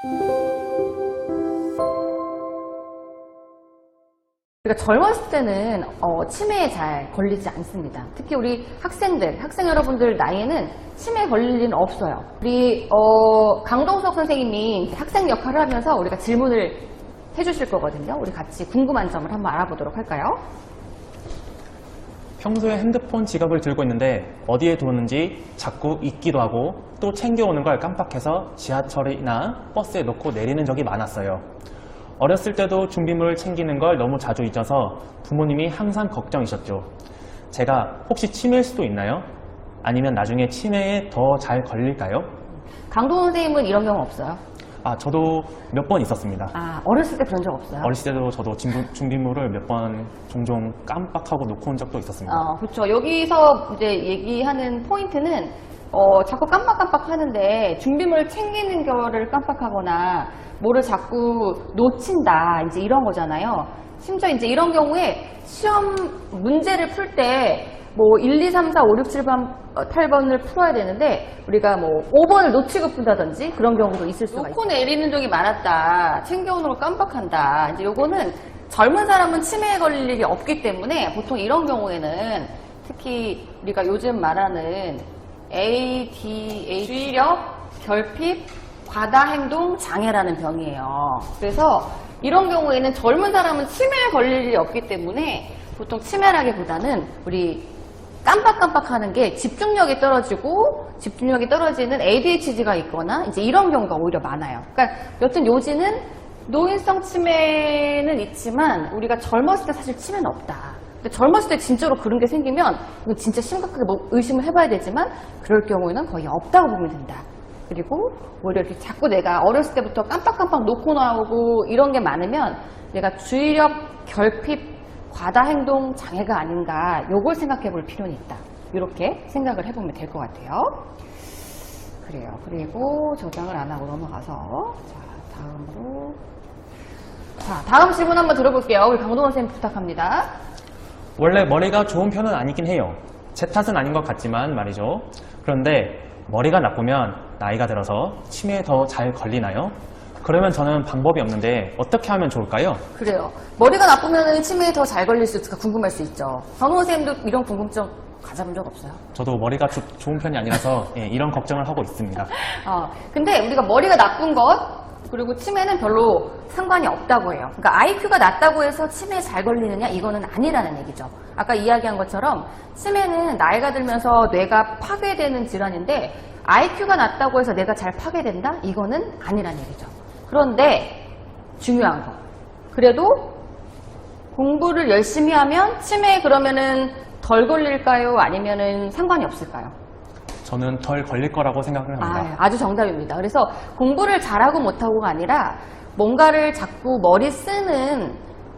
우리가 젊었을 때는 치매에 잘 걸리지 않습니다. 특히 우리 학생 여러분들 나이에는 치매에 걸릴 일은 없어요. 우리 강동석 선생님이 학생 역할을 하면서 우리가 질문을 해주실 거거든요. 우리 같이 궁금한 점을 한번 알아보도록 할까요? 평소에 핸드폰, 지갑을 들고 있는데 어디에 두었는지 자꾸 잊기도 하고 또 챙겨오는 걸 깜빡해서 지하철이나 버스에 놓고 내리는 적이 많았어요. 어렸을 때도 준비물을 챙기는 걸 너무 자주 잊어서 부모님이 항상 걱정이셨죠. 제가 혹시 치매일 수도 있나요? 아니면 나중에 치매에 더 잘 걸릴까요? 강동석 선생님은 이런 경우 없어요? 저도 몇 번 있었습니다. 어렸을 때 그런 적 없어요? 어렸을 때도 저도 준비물을 몇 번 종종 깜빡하고 놓고 온 적도 있었습니다. 그렇죠. 여기서 이제 얘기하는 포인트는 자꾸 깜빡깜빡 하는데 준비물을 챙기는 거를 깜빡하거나 뭐를 자꾸 놓친다, 이제 이런 거잖아요. 심지어 이제 이런 경우에 시험 문제를 풀 때 뭐 1, 2, 3, 4, 5, 6, 7번, 8번을 풀어야 되는데 우리가 뭐 5번을 놓치고 푼다든지 그런 경우도 있을 수가 있어요. 놓고 내리는 적이 많았다, 챙겨오는 걸 깜빡한다. 이제 요거는 젊은 사람은 치매에 걸릴 일이 없기 때문에 보통 이런 경우에는 특히 우리가 요즘 말하는 ADHD, 주의력, 결핍, 과다행동 장애라는 병이에요. 그래서 이런 경우에는 젊은 사람은 치매에 걸릴 일이 없기 때문에 보통 치매라기보다는 우리 깜빡깜빡하는 게 집중력이 떨어지는 ADHD가 있거나 이제 이런 경우가 오히려 많아요. 그러니까 여튼 요지는 노인성 치매는 있지만 우리가 젊었을 때 사실 치매는 없다. 근데 젊었을 때 진짜로 그런 게 생기면 이거 진짜 심각하게 의심을 해봐야 되지만 그럴 경우에는 거의 없다고 보면 된다. 그리고 오히려 이렇게 자꾸 내가 어렸을 때부터 깜빡깜빡 놓고 나오고 이런 게 많으면 내가 주의력, 결핍, 과다행동 장애가 아닌가, 요걸 생각해 볼 필요는 있다. 이렇게 생각을 해보면 될 것 같아요. 그래요. 그리고 저장을 안 하고 넘어가서 다음 질문 한번 들어볼게요. 우리 강동원 선생님 부탁합니다. 원래 머리가 좋은 편은 아니긴 해요. 제 탓은 아닌 것 같지만 말이죠. 그런데 머리가 나쁘면 나이가 들어서 치매에 더 잘 걸리나요? 그러면 저는 방법이 없는데 어떻게 하면 좋을까요? 그래요. 머리가 나쁘면 치매에 더 잘 걸릴 수 있을까 궁금할 수 있죠. 강동원 선생님도 이런 궁금증 가져본 적 없어요? 저도 머리가 좋은 편이 아니라서 이런 걱정을 하고 있습니다. 근데 우리가 머리가 나쁜 것 그리고 치매는 별로 상관이 없다고 해요. 그러니까 IQ가 낮다고 해서 치매에 잘 걸리느냐? 이거는 아니라는 얘기죠. 아까 이야기한 것처럼 치매는 나이가 들면서 뇌가 파괴되는 질환인데 IQ가 낮다고 해서 뇌가 잘 파괴된다? 이거는 아니라는 얘기죠. 그런데 중요한 거. 그래도 공부를 열심히 하면 치매에 그러면은 덜 걸릴까요? 아니면은 상관이 없을까요? 저는 덜 걸릴 거라고 생각을 합니다. 아주 정답입니다. 그래서 공부를 잘하고 못하고가 아니라 뭔가를 자꾸 머리 쓰는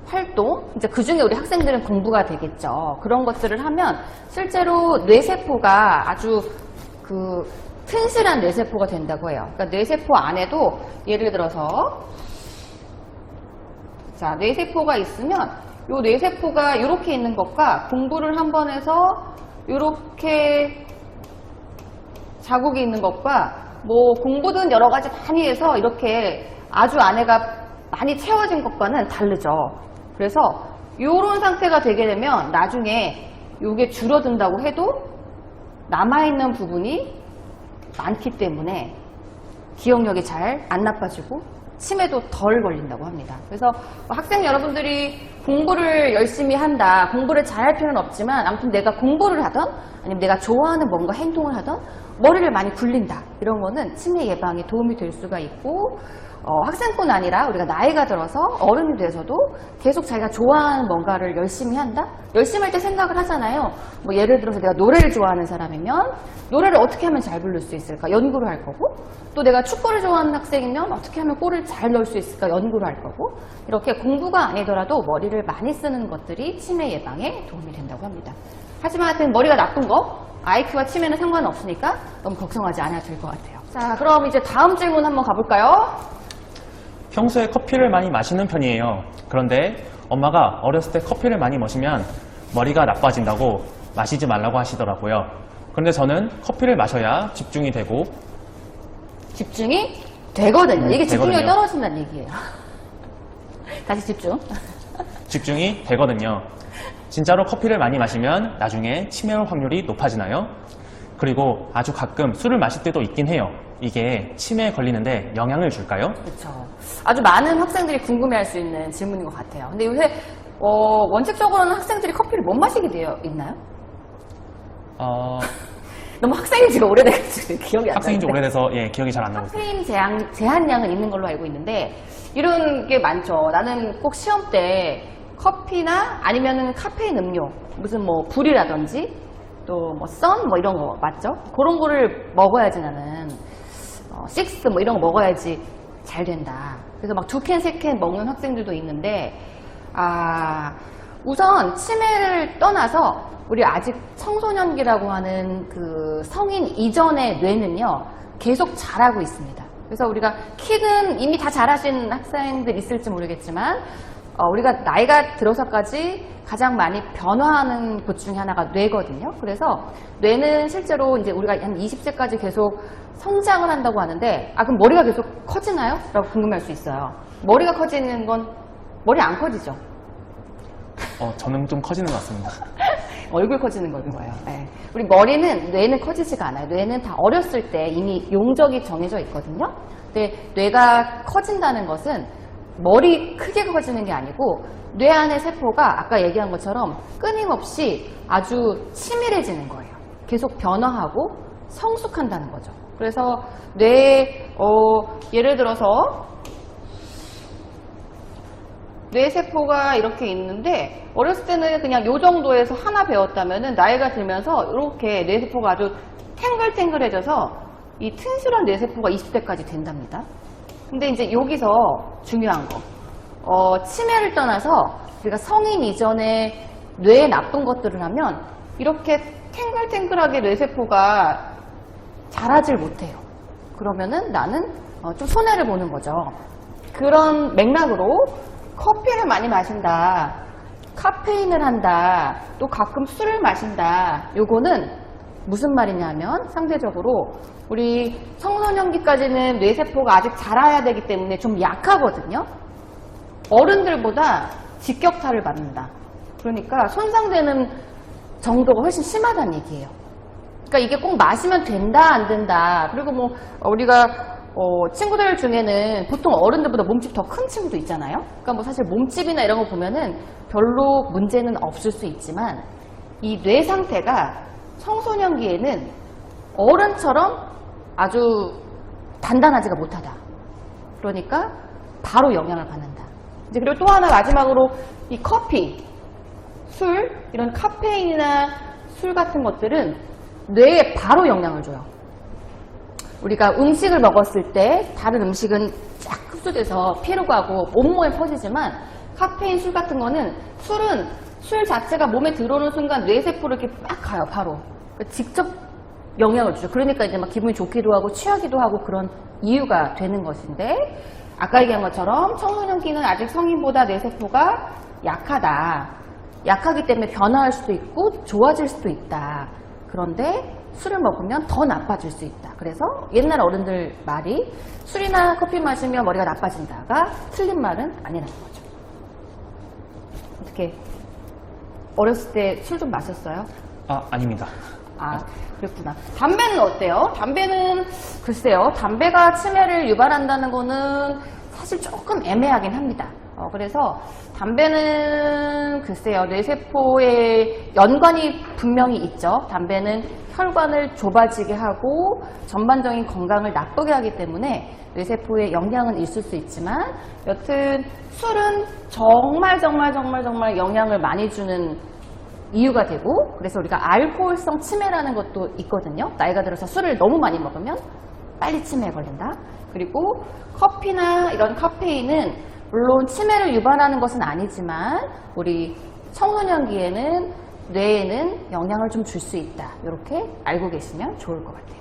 활동, 이제 그 중에 우리 학생들은 공부가 되겠죠. 그런 것들을 하면 실제로 뇌세포가 아주 튼실한 뇌세포가 된다고 해요. 그러니까 뇌세포 안에도 예를 들어서 뇌세포가 있으면 이 뇌세포가 이렇게 있는 것과 공부를 한 번 해서 이렇게 자국이 있는 것과 뭐 공부든 여러 가지 많이 해서 이렇게 아주 안에가 많이 채워진 것과는 다르죠. 그래서 이런 상태가 되게 되면 나중에 이게 줄어든다고 해도 남아있는 부분이 많기 때문에 기억력이 잘 안 나빠지고 치매도 덜 걸린다고 합니다. 그래서 학생 여러분들이 공부를 열심히 한다, 공부를 잘할 필요는 없지만 아무튼 내가 공부를 하던 아니면 내가 좋아하는 뭔가 행동을 하던 머리를 많이 굴린다, 이런 거는 치매 예방에 도움이 될 수가 있고 학생뿐 아니라 우리가 나이가 들어서 어른이 돼서도 계속 자기가 좋아하는 뭔가를 열심히 한다? 열심히 할 때 생각을 하잖아요. 뭐 예를 들어서 내가 노래를 좋아하는 사람이면 노래를 어떻게 하면 잘 부를 수 있을까? 연구를 할 거고, 또 내가 축구를 좋아하는 학생이면 어떻게 하면 골을 잘 넣을 수 있을까? 연구를 할 거고, 이렇게 공부가 아니더라도 머리를 많이 쓰는 것들이 치매 예방에 도움이 된다고 합니다. 하지만 하여튼 머리가 나쁜 거, IQ와 치매는 상관없으니까 너무 걱정하지 않아도 될 것 같아요. 자, 그럼 이제 다음 질문 한번 가볼까요? 평소에 커피를 많이 마시는 편이에요. 그런데 엄마가 어렸을 때 커피를 많이 마시면 머리가 나빠진다고 마시지 말라고 하시더라고요. 그런데 저는 커피를 마셔야 집중이 되고 집중이 되거든요. 이게 집중력이 되거든요. 떨어진다는 얘기예요. 다시 집중. 집중이 되거든요. 진짜로 커피를 많이 마시면 나중에 치매 확률이 높아지나요? 그리고 아주 가끔 술을 마실 때도 있긴 해요. 이게 치매에 걸리는데 영향을 줄까요? 그렇죠. 아주 많은 학생들이 궁금해할 수 있는 질문인 것 같아요. 근데 요새 원칙적으로는 학생들이 커피를 못 마시게 되어 있나요? 너무 학생인 지가 오래돼가지고 기억이 안 나요. 학생인 지 오래돼서 예, 기억이 잘 안 나고 있어요. 카페인 제한량은 있는 걸로 알고 있는데 이런 게 많죠. 나는 꼭 시험 때 커피나 아니면은 카페인 음료, 무슨 뭐 불이라든지 또 뭐 썬 뭐 이런 거 맞죠? 그런 거를 먹어야지 나는 식스 뭐 이런 거 먹어야지 잘 된다. 그래서 막 2캔, 3캔 먹는 학생들도 있는데 우선 치매를 떠나서 우리 아직 청소년기라고 하는 그 성인 이전의 뇌는요 계속 자라고 있습니다. 그래서 우리가 키는 이미 다 자라신 학생들 있을지 모르겠지만 우리가 나이가 들어서까지 가장 많이 변화하는 곳 중에 하나가 뇌거든요. 그래서 뇌는 실제로 이제 우리가 한 20세까지 계속 성장을 한다고 하는데 그럼 머리가 계속 커지나요? 라고 궁금할 수 있어요. 머리가 커지는 건 머리 안 커지죠. 저는 좀 커지는 것 같습니다. 얼굴 커지는 거예요. 네. 우리 머리는, 뇌는 커지지가 않아요. 뇌는 다 어렸을 때 이미 용적이 정해져 있거든요. 근데 뇌가 커진다는 것은 머리 크게 커지는 게 아니고 뇌 안의 세포가 아까 얘기한 것처럼 끊임없이 아주 치밀해지는 거예요. 계속 변화하고 성숙한다는 거죠. 그래서 뇌에 예를 들어서 뇌세포가 이렇게 있는데 어렸을 때는 그냥 요 정도에서 하나 배웠다면은 나이가 들면서 이렇게 뇌세포가 아주 탱글탱글해져서 이 튼실한 뇌세포가 20대까지 된답니다. 근데 이제 여기서 중요한 거 치매를 떠나서 우리가 성인 이전에 뇌에 나쁜 것들을 하면 이렇게 탱글탱글하게 뇌세포가 자라질 못해요. 그러면은 나는 좀 손해를 보는 거죠. 그런 맥락으로 커피를 많이 마신다, 카페인을 한다, 또 가끔 술을 마신다. 요거는 무슨 말이냐면 상대적으로 우리 청소년기까지는 뇌세포가 아직 자라야 되기 때문에 좀 약하거든요. 어른들보다 직격타를 받는다. 그러니까 손상되는 정도가 훨씬 심하다는 얘기예요. 그러니까 이게 꼭 마시면 된다 안 된다. 그리고 뭐 우리가 친구들 중에는 보통 어른들보다 몸집 더 큰 친구도 있잖아요. 그러니까 뭐 사실 몸집이나 이런 거 보면은 별로 문제는 없을 수 있지만 이 뇌 상태가 청소년기에는 어른처럼 아주 단단하지가 못하다. 그러니까 바로 영향을 받는다. 이제 그리고 또 하나 마지막으로 이 커피, 술, 이런 카페인이나 술 같은 것들은 뇌에 바로 영향을 줘요. 우리가 음식을 먹었을 때 다른 음식은 쫙 흡수돼서 피로 가고 온몸에 퍼지지만 카페인, 술 같은 거는 술 자체가 몸에 들어오는 순간 뇌세포를 이렇게 막 가요, 바로. 그러니까 직접 영향을 주죠. 그러니까 이제 막 기분이 좋기도 하고 취하기도 하고 그런 이유가 되는 것인데 아까 얘기한 것처럼 청소년기는 아직 성인보다 뇌세포가 약하다. 약하기 때문에 변화할 수도 있고 좋아질 수도 있다. 그런데 술을 먹으면 더 나빠질 수 있다. 그래서 옛날 어른들 말이 술이나 커피 마시면 머리가 나빠진다가 틀린 말은 아니라는 거죠. 어떻게 어렸을 때 술 좀 마셨어요? 아닙니다. 그랬구나. 담배는 어때요? 담배는 글쎄요. 담배가 치매를 유발한다는 거는 사실 조금 애매하긴 합니다. 그래서 담배는 글쎄요. 뇌세포에 연관이 분명히 있죠. 담배는 혈관을 좁아지게 하고 전반적인 건강을 나쁘게 하기 때문에 뇌세포에 영향은 있을 수 있지만 여튼 술은 정말 영향을 많이 주는 이유가 되고 그래서 우리가 알코올성 치매라는 것도 있거든요. 나이가 들어서 술을 너무 많이 먹으면 빨리 치매에 걸린다. 그리고 커피나 이런 카페인은 물론 치매를 유발하는 것은 아니지만 우리 청소년기에는 뇌에는 영향을 좀 줄 수 있다. 이렇게 알고 계시면 좋을 것 같아요.